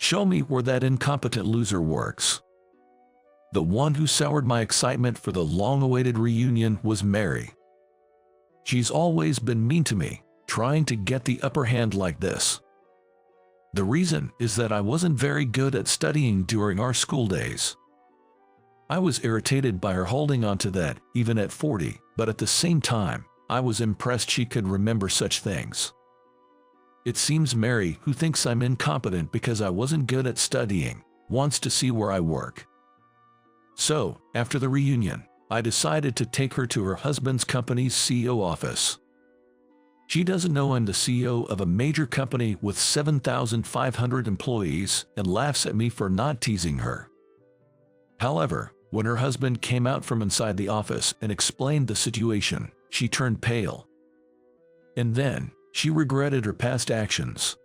Show me where that incompetent loser works. The one who soured my excitement for the long-awaited reunion was Mary. She's always been mean to me, trying to get the upper hand like this. The reason is that I wasn't very good at studying during our school days. I was irritated by her holding on to that, even at 40, but at the same time, I was impressed she could remember such things. It seems Mary, who thinks I'm incompetent because I wasn't good at studying, wants to see where I work. So, after the reunion, I decided to take her to her husband's company's CEO office. She doesn't know I'm the CEO of a major company with 7,500 employees and laughs at me for not teasing her. However, when her husband came out from inside the office and explained the situation, she turned pale. And then, she regretted her past actions.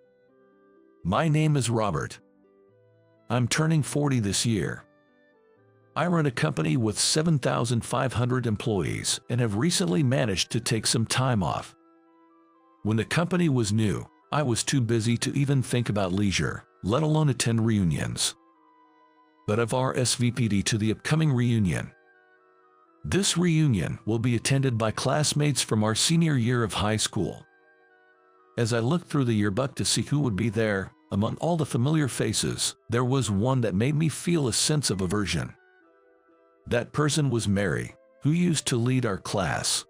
My name is Robert. I'm turning 40 this year. I run a company with 7,500 employees and have recently managed to take some time off. When the company was new, I was too busy to even think about leisure, let alone attend reunions. But I've RSVP'd to the upcoming reunion. This reunion will be attended by classmates from our senior year of high school. As I looked through the yearbook to see who would be there, among all the familiar faces, there was one that made me feel a sense of aversion. That person was Mary, who used to lead our class.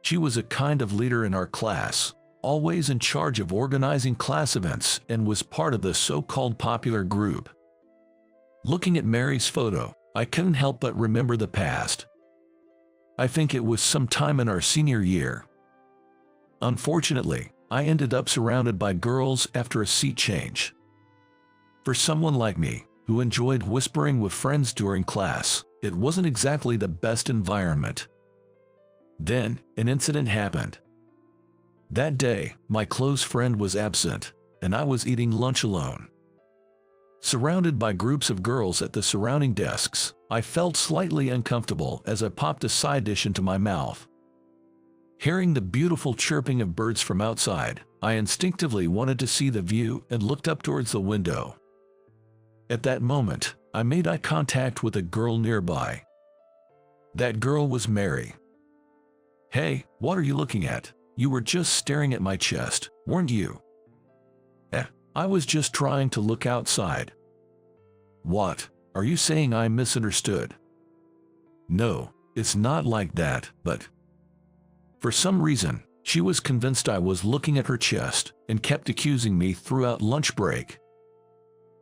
She was a kind of leader in our class, always in charge of organizing class events and was part of the so-called popular group. Looking at Mary's photo, I couldn't help but remember the past. I think it was sometime in our senior year. Unfortunately, I ended up surrounded by girls after a seat change. For someone like me, who enjoyed whispering with friends during class, it wasn't exactly the best environment. Then, an incident happened. That day, my close friend was absent, and I was eating lunch alone. Surrounded by groups of girls at the surrounding desks, I felt slightly uncomfortable as I popped a side dish into my mouth. Hearing the beautiful chirping of birds from outside, I instinctively wanted to see the view and looked up towards the window. At that moment, I made eye contact with a girl nearby. That girl was Mary. "Hey, what are you looking at? You were just staring at my chest, weren't you?" I was just trying to look outside." "What? Are you saying I misunderstood?" "No, it's not like that, but..." For some reason, she was convinced I was looking at her chest and kept accusing me throughout lunch break.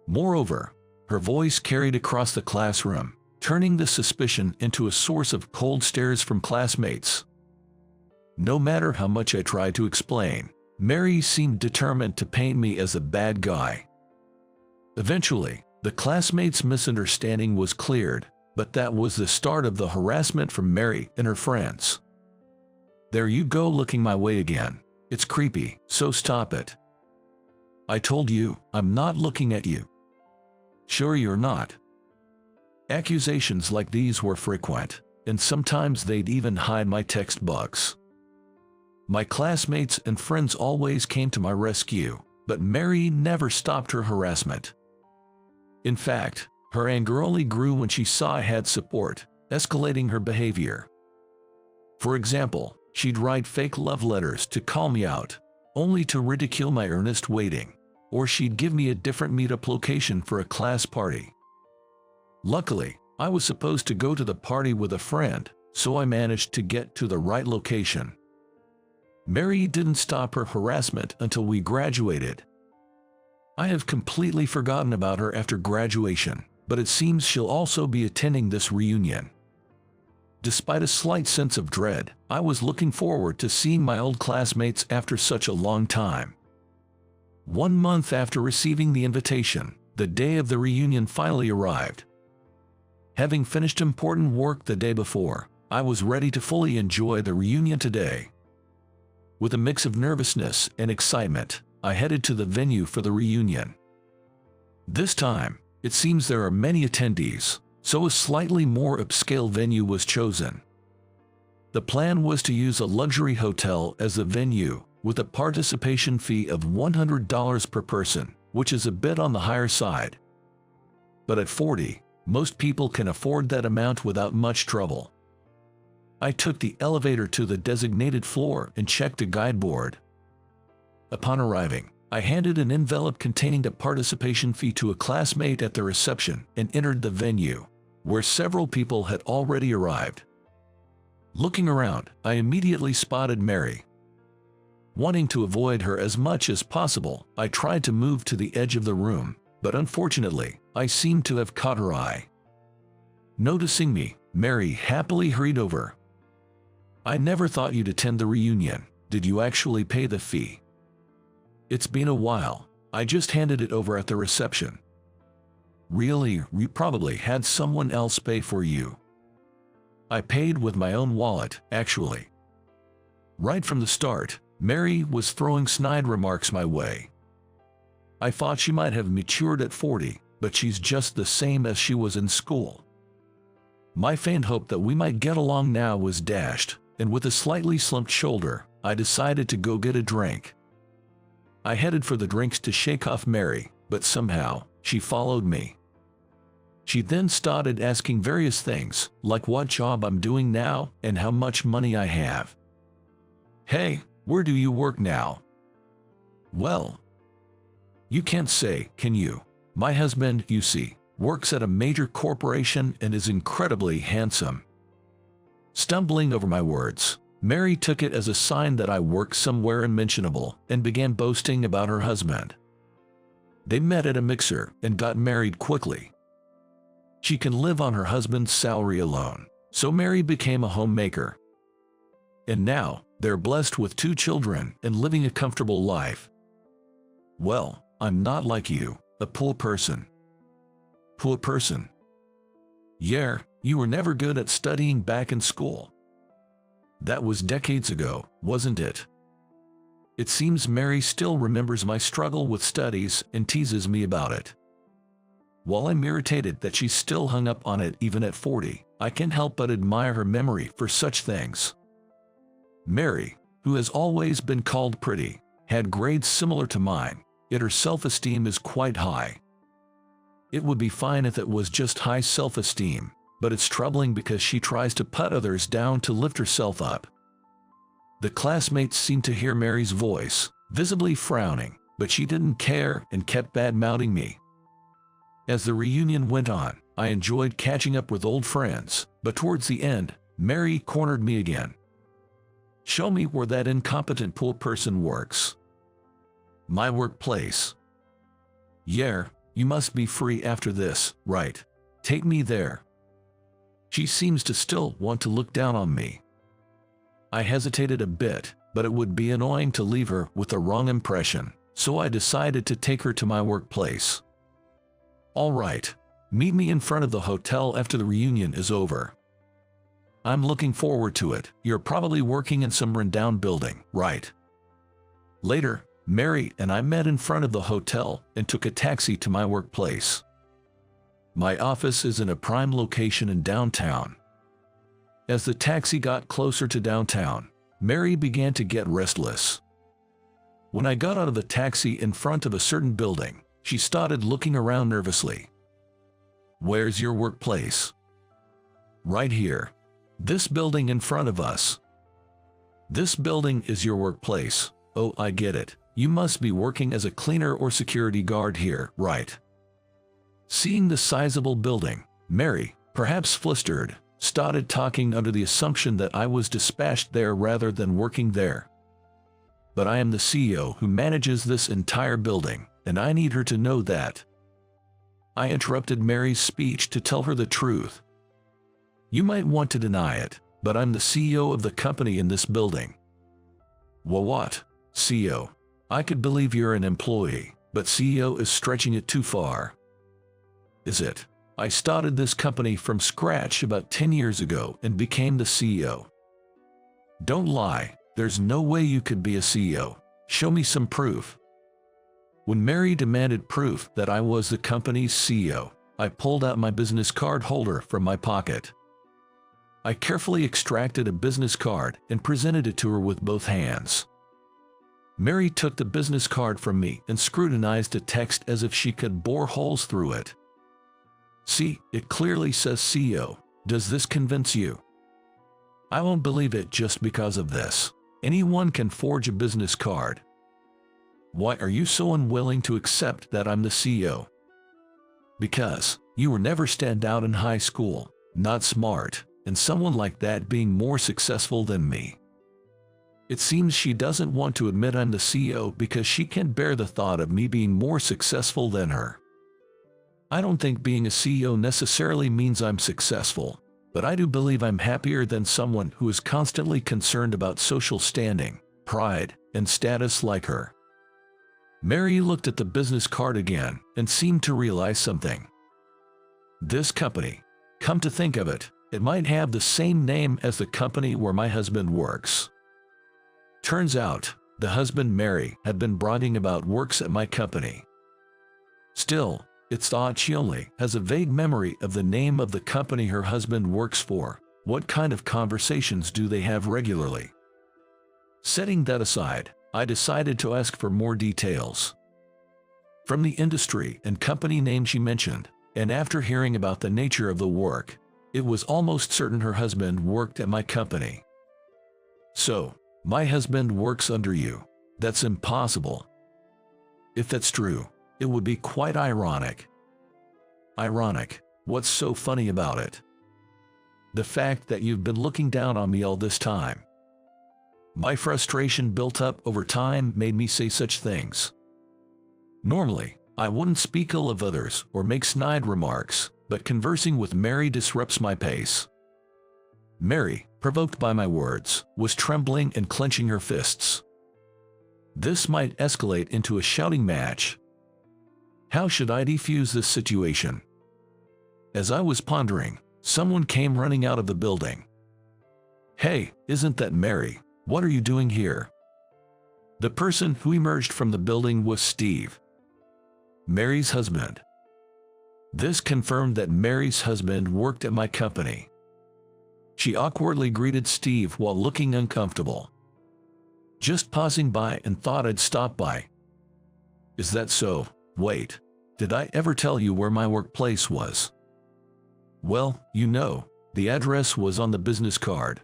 Moreover, her voice carried across the classroom, turning the suspicion into a source of cold stares from classmates. No matter how much I tried to explain, Mary seemed determined to paint me as a bad guy. Eventually, the classmates' misunderstanding was cleared, but that was the start of the harassment from Mary and her friends. "There you go looking my way again. It's creepy, so stop it." "I told you, I'm not looking at you." "Sure you're not." Accusations like these were frequent, and sometimes they'd even hide my textbooks. My classmates and friends always came to my rescue, but Mary never stopped her harassment. In fact, her anger only grew when she saw I had support, escalating her behavior. For example, she'd write fake love letters to call me out, only to ridicule my earnest waiting, or she'd give me a different meetup location for a class party. Luckily, I was supposed to go to the party with a friend, so I managed to get to the right location. Mary didn't stop her harassment until we graduated. I have completely forgotten about her after graduation, but it seems she'll also be attending this reunion. Despite a slight sense of dread, I was looking forward to seeing my old classmates after such a long time. 1 month after receiving the invitation, the day of the reunion finally arrived. Having finished important work the day before, I was ready to fully enjoy the reunion today. With a mix of nervousness and excitement, I headed to the venue for the reunion. This time, it seems there are many attendees, so a slightly more upscale venue was chosen. The plan was to use a luxury hotel as the venue, with a participation fee of $100 per person, which is a bit on the higher side. But at 40, most people can afford that amount without much trouble. I took the elevator to the designated floor and checked a guideboard. Upon arriving, I handed an envelope containing a participation fee to a classmate at the reception and entered the venue, where several people had already arrived. Looking around, I immediately spotted Mary. Wanting to avoid her as much as possible, I tried to move to the edge of the room, but unfortunately, I seemed to have caught her eye. Noticing me, Mary happily hurried over. "I never thought you'd attend the reunion. Did you actually pay the fee?" "It's been a while. I just handed it over at the reception." "Really? You probably had someone else pay for you." "I paid with my own wallet, actually." Right from the start, Mary was throwing snide remarks my way. I thought she might have matured at 40, but she's just the same as she was in school. My faint hope that we might get along now was dashed, and with a slightly slumped shoulder, I decided to go get a drink. I headed for the drinks to shake off Mary, but somehow, she followed me. She then started asking various things, like what job I'm doing now and how much money I have. "Hey, where do you work now?" "Well, you can't say, can you? My husband, you see, works at a major corporation and is incredibly handsome." Stumbling over my words, Mary took it as a sign that I worked somewhere unmentionable and began boasting about her husband. They met at a mixer and got married quickly. She can live on her husband's salary alone, so Mary became a homemaker. And now, they're blessed with 2 children and living a comfortable life. Well, I'm not like you, a poor person. Poor person? Yeah, you were never good at studying back in school. That was decades ago, wasn't it? It seems Mary still remembers my struggle with studies and teases me about it. While I'm irritated that she's still hung up on it even at 40, I can't help but admire her memory for such things. Mary, who has always been called pretty, had grades similar to mine, yet her self-esteem is quite high. It would be fine if it was just high self-esteem, but it's troubling because she tries to put others down to lift herself up. The classmates seemed to hear Mary's voice, visibly frowning, but she didn't care and kept bad-mouthing me. As the reunion went on, I enjoyed catching up with old friends, but towards the end, Mary cornered me again. "Show me where that incompetent poor person works." "My workplace." "Yeah, you must be free after this, right? Take me there." She seems to still want to look down on me. I hesitated a bit, but it would be annoying to leave her with the wrong impression, so I decided to take her to my workplace. "All right, meet me in front of the hotel after the reunion is over." "I'm looking forward to it. You're probably working in some rundown building, right?" Later, Mary and I met in front of the hotel and took a taxi to my workplace. My office is in a prime location in downtown. As the taxi got closer to downtown, Mary began to get restless. When I got out of the taxi in front of a certain building, she started looking around nervously. "Where's your workplace?" "Right here. This building in front of us." "This building is your workplace. Oh, I get it. You must be working as a cleaner or security guard here, right?" Seeing the sizable building, Mary, perhaps flustered, started talking under the assumption that I was dispatched there rather than working there. "But I am the CEO who manages this entire building, and I need her to know that." I interrupted Mary's speech to tell her the truth. "You might want to deny it, but I'm the CEO of the company in this building." "Well, what? CEO? I could believe you're an employee, but CEO is stretching it too far." "Is it? I started this company from scratch about 10 years ago and became the CEO." "Don't lie. There's no way you could be a CEO. Show me some proof." When Mary demanded proof that I was the company's CEO, I pulled out my business card holder from my pocket. I carefully extracted a business card and presented it to her with both hands. Mary took the business card from me and scrutinized the text as if she could bore holes through it. See, it clearly says CEO. Does this convince you? I won't believe it just because of this. Anyone can forge a business card. Why are you so unwilling to accept that I'm the CEO? Because you were never stand out in high school, not smart, and someone like that being more successful than me. It seems she doesn't want to admit I'm the CEO because she can't bear the thought of me being more successful than her. I don't think being a CEO necessarily means I'm successful, but I do believe I'm happier than someone who is constantly concerned about social standing, pride, and status like her. Mary looked at the business card again and seemed to realize something. This company, come to think of it, it might have the same name as the company where my husband works. Turns out, the husband Mary had been bragging about works at my company. Still, it's thought she only has a vague memory of the name of the company her husband works for. What kind of conversations do they have regularly? Setting that aside, I decided to ask for more details. From the industry and company name she mentioned, and after hearing about the nature of the work, it was almost certain her husband worked at my company. So, my husband works under you. That's impossible. If that's true, it would be quite ironic. Ironic? What's so funny about it? The fact that you've been looking down on me all this time. My frustration built up over time made me say such things. Normally, I wouldn't speak ill of others or make snide remarks, but conversing with Mary disrupts my pace. Mary, provoked by my words, was trembling and clenching her fists. This might escalate into a shouting match. How should I defuse this situation? As I was pondering, someone came running out of the building. Hey, isn't that Mary? What are you doing here? The person who emerged from the building was Steve, Mary's husband. This confirmed that Mary's husband worked at my company. She awkwardly greeted Steve while looking uncomfortable. Just passing by and thought I'd stop by. Is that so? Wait, did I ever tell you where my workplace was? Well, you know, the address was on the business card.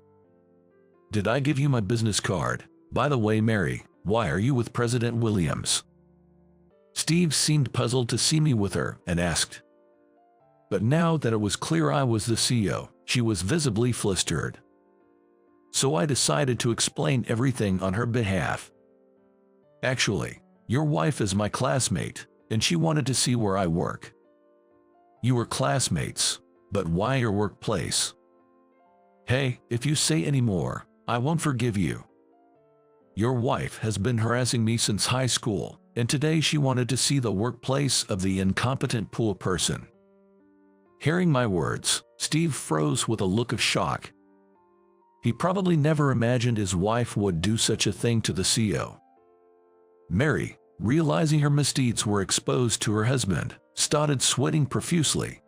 Did I give you my business card? By the way, Mary, why are you with President Williams? Steve seemed puzzled to see me with her and asked. But now that it was clear I was the CEO, she was visibly flustered. So I decided to explain everything on her behalf. Actually, your wife is my classmate, and she wanted to see where I work. You were classmates, but why your workplace? Hey, if you say any more, I won't forgive you. Your wife has been harassing me since high school, and today she wanted to see the workplace of the incompetent pool person. Hearing my words, Steve froze with a look of shock. He probably never imagined his wife would do such a thing to the CEO. Mary, realizing her misdeeds were exposed to her husband, started sweating profusely.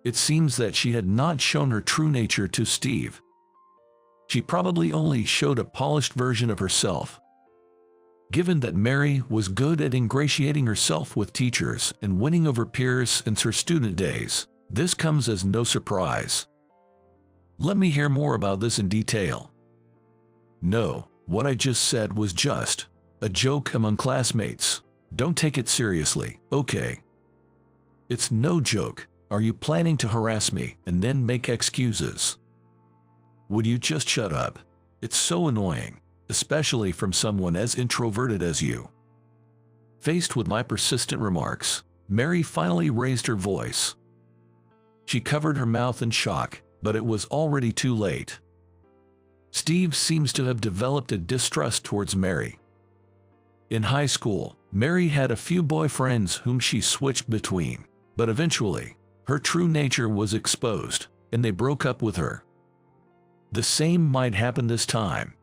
It seems that she had not shown her true nature to Steve. She probably only showed a polished version of herself. Given that Mary was good at ingratiating herself with teachers and winning over peers since her student days, this comes as no surprise. Let me hear more about this in detail. No, what I just said was just a joke among classmates. Don't take it seriously, okay? It's no joke. Are you planning to harass me and then make excuses? Would you just shut up? It's so annoying, especially from someone as introverted as you. Faced with my persistent remarks, Mary finally raised her voice. She covered her mouth in shock, but it was already too late. Steve seems to have developed a distrust towards Mary. In high school, Mary had a few boyfriends whom she switched between, but eventually, her true nature was exposed, and they broke up with her. The same might happen this time.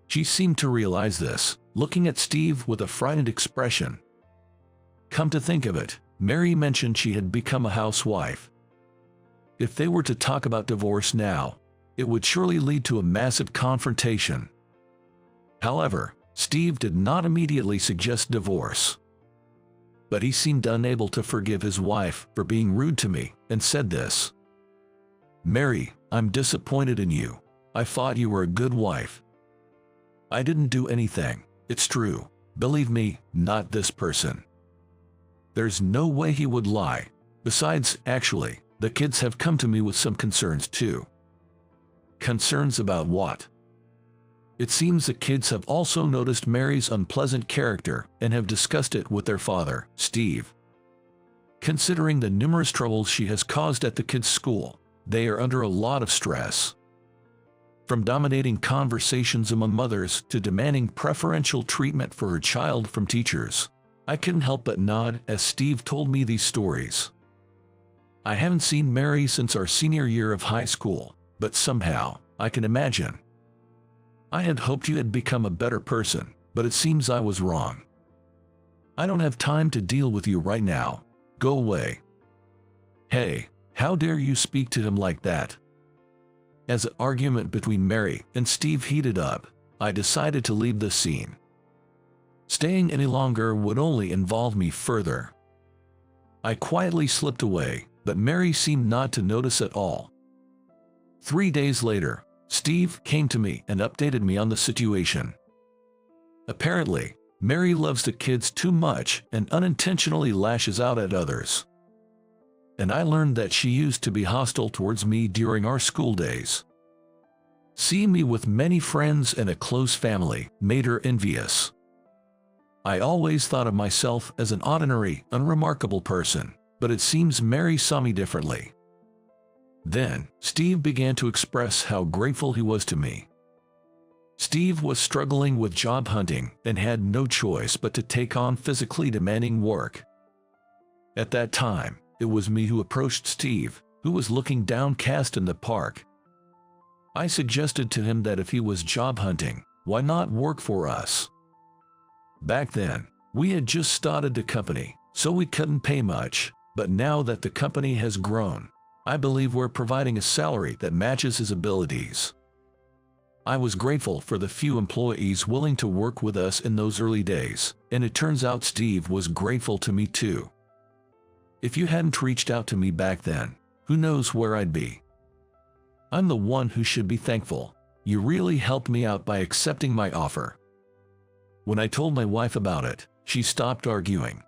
She seemed to realize this, looking at Steve with a frightened expression. Come to think of it, Mary mentioned she had become a housewife. If they were to talk about divorce now, it would surely lead to a massive confrontation. However, Steve did not immediately suggest divorce. But he seemed unable to forgive his wife for being rude to me and said this: "Mary, I'm disappointed in you. I thought you were a good wife. I didn't do anything. It's true. Believe me, not this person." There's no way he would lie. Besides, actually, the kids have come to me with some concerns too. Concerns about what? It seems the kids have also noticed Mary's unpleasant character and have discussed it with their father, Steve. Considering the numerous troubles she has caused at the kids' school, they are under a lot of stress. From dominating conversations among mothers to demanding preferential treatment for her child from teachers, I couldn't help but nod as Steve told me these stories. I haven't seen Mary since our senior year of high school, but somehow, I can imagine. I had hoped you had become a better person, but it seems I was wrong. I don't have time to deal with you right now. Go away. Hey, how dare you speak to him like that? As an argument between Mary and Steve heated up, I decided to leave the scene. Staying any longer would only involve me further. I quietly slipped away, but Mary seemed not to notice at all. 3 days later, Steve came to me and updated me on the situation. Apparently, Mary loves the kids too much and unintentionally lashes out at others. And I learned that she used to be hostile towards me during our school days. Seeing me with many friends and a close family made her envious. I always thought of myself as an ordinary, unremarkable person, but it seems Mary saw me differently. Then, Steve began to express how grateful he was to me. Steve was struggling with job hunting and had no choice but to take on physically demanding work. At that time, it was me who approached Steve, who was looking downcast in the park. I suggested to him that if he was job hunting, why not work for us? Back then, we had just started the company, so we couldn't pay much, but now that the company has grown, I believe we're providing a salary that matches his abilities. I was grateful for the few employees willing to work with us in those early days, and it turns out Steve was grateful to me too. If you hadn't reached out to me back then, who knows where I'd be? I'm the one who should be thankful. You really helped me out by accepting my offer. When I told my wife about it, she stopped arguing.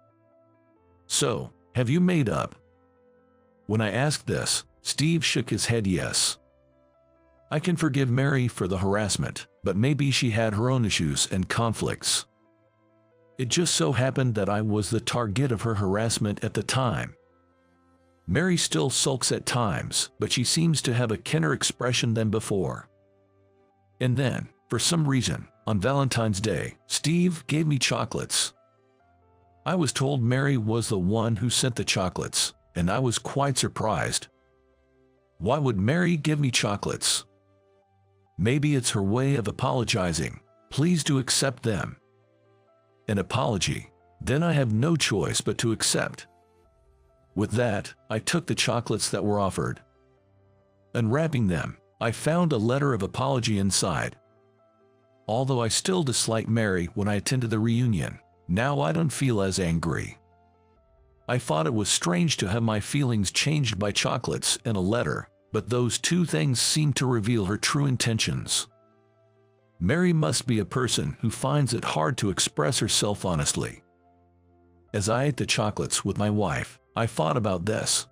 So, have you made up? When I asked this, Steve shook his head yes. I can forgive Mary for the harassment, but maybe she had her own issues and conflicts. It just so happened that I was the target of her harassment at the time. Mary still sulks at times, but she seems to have a keener expression than before. And then, for some reason, on Valentine's Day, Steve gave me chocolates. I was told Mary was the one who sent the chocolates, and I was quite surprised. Why would Mary give me chocolates? Maybe it's her way of apologizing. Please do accept them. An apology. Then I have no choice but to accept. With that, I took the chocolates that were offered. Unwrapping them, I found a letter of apology inside. Although I still disliked Mary when I attended the reunion, now I don't feel as angry. I thought it was strange to have my feelings changed by chocolates and a letter, but those two things seemed to reveal her true intentions. Mary must be a person who finds it hard to express herself honestly. As I ate the chocolates with my wife, I thought about this.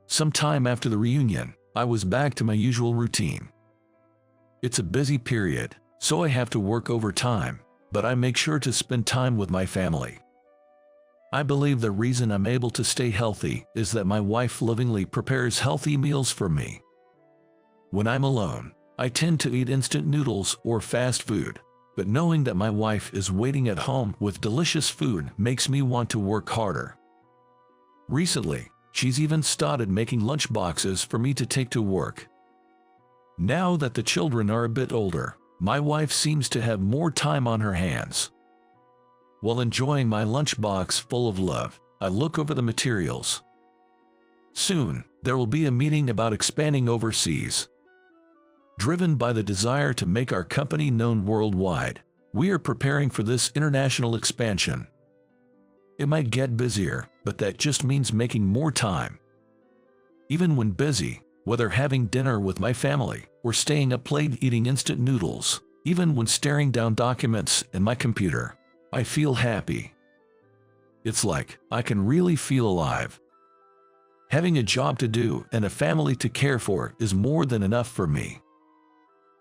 Sometime after the reunion, I was back to my usual routine. It's a busy period, so I have to work overtime, but I make sure to spend time with my family. I believe the reason I'm able to stay healthy is that my wife lovingly prepares healthy meals for me. When I'm alone, I tend to eat instant noodles or fast food, but knowing that my wife is waiting at home with delicious food makes me want to work harder. Recently, she's even started making lunch boxes for me to take to work. Now that the children are a bit older, my wife seems to have more time on her hands. While enjoying my lunchbox full of love, I look over the materials. Soon, there will be a meeting about expanding overseas. Driven by the desire to make our company known worldwide, We are preparing for this international expansion. It might get busier, but that just means making more time. Even when busy, whether having dinner with my family or staying up late eating instant noodles, even when staring down documents in my computer, I feel happy. It's like I can really feel alive. Having a job to do and a family to care for is more than enough for me.